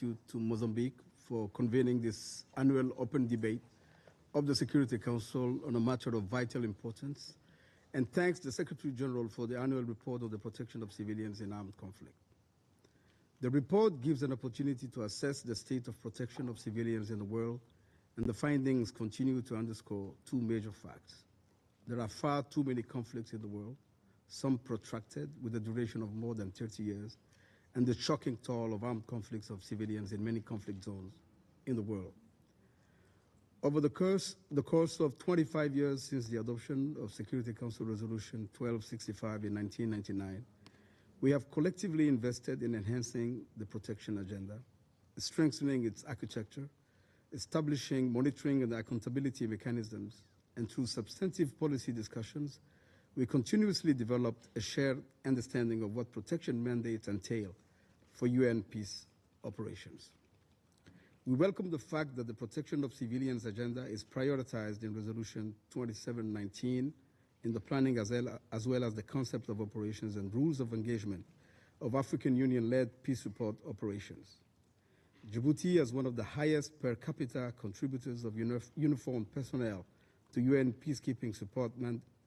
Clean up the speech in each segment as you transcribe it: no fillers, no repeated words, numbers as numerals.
gratitude to Mozambique for convening this annual open debate of the Security Council on a matter of vital importance, and thanks the Secretary General for the annual report of the protection of civilians in armed conflict. The report gives an opportunity to assess the state of protection of civilians in the world, and the findings continue to underscore two major facts. There are far too many conflicts in the world, some protracted with a duration of more than 30 years, and the shocking toll of armed conflicts of civilians in many conflict zones in the world. Over the course of 25 years since the adoption of Security Council Resolution 1265 in 1999, we have collectively invested in enhancing the protection agenda, strengthening its architecture, establishing monitoring and accountability mechanisms, and through substantive policy discussions, we continuously developed a shared understanding of what protection mandates entail for UN peace operations. We welcome the fact that the protection of civilians agenda is prioritized in Resolution 2719 in the planning as well as the concept of operations and rules of engagement of African Union-led peace support operations. Djibouti, as one of the highest per capita contributors of uniformed personnel to UN peacekeeping support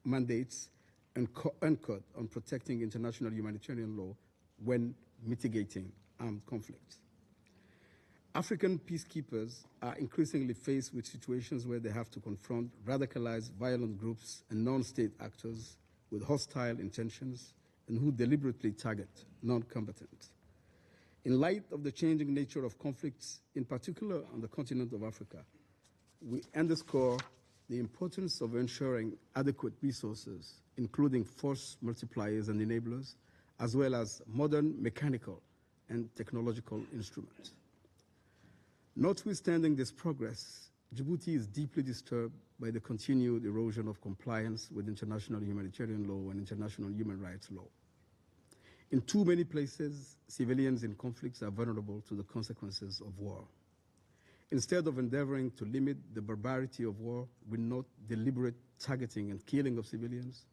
mandates, and anchored on protecting international humanitarian law when mitigating armed conflicts. African peacekeepers are increasingly faced with situations where they have to confront radicalized violent groups and non-state actors with hostile intentions and who deliberately target non-combatants. In light of the changing nature of conflicts, in particular on the continent of Africa, we underscore the importance of ensuring adequate resources, including force multipliers and enablers, as well as modern mechanical and technological instruments. Notwithstanding this progress, Djibouti is deeply disturbed by the continued erosion of compliance with international humanitarian law and international human rights law. In too many places, civilians in conflicts are vulnerable to the consequences of war. Instead of endeavoring to limit the barbarity of war, we note deliberate targeting and killing of civilians,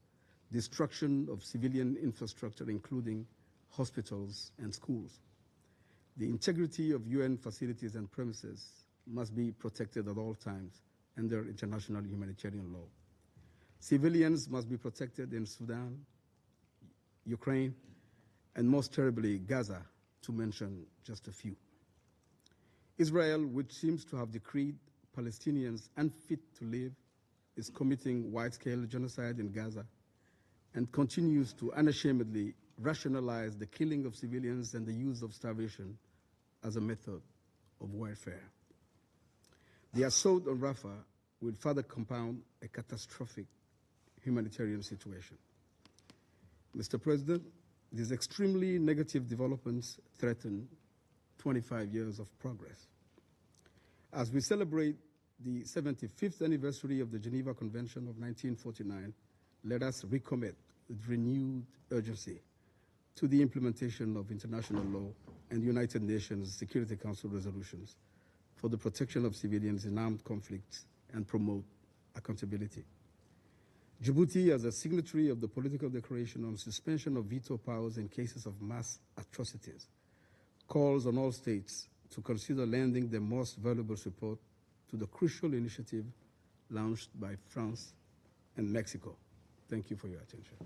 destruction of civilian infrastructure, including hospitals and schools. The integrity of UN facilities and premises must be protected at all times under international humanitarian law. Civilians must be protected in Sudan, Ukraine, and most terribly Gaza, to mention just a few. Israel, which seems to have decreed Palestinians unfit to live, is committing wide-scale genocide in Gaza and continues to unashamedly rationalize the killing of civilians and the use of starvation as a method of warfare. The assault on Rafah will further compound a catastrophic humanitarian situation. Mr. President, these extremely negative developments threaten 25 years of progress. As we celebrate the 75th anniversary of the Geneva Convention of 1949, let us recommit with renewed urgency to the implementation of international law and United Nations Security Council resolutions for the protection of civilians in armed conflicts and promote accountability. Djibouti, as a signatory of the political declaration on suspension of veto powers in cases of mass atrocities, calls on all states to consider lending their most valuable support to the crucial initiative launched by France and Mexico. Thank you for your attention.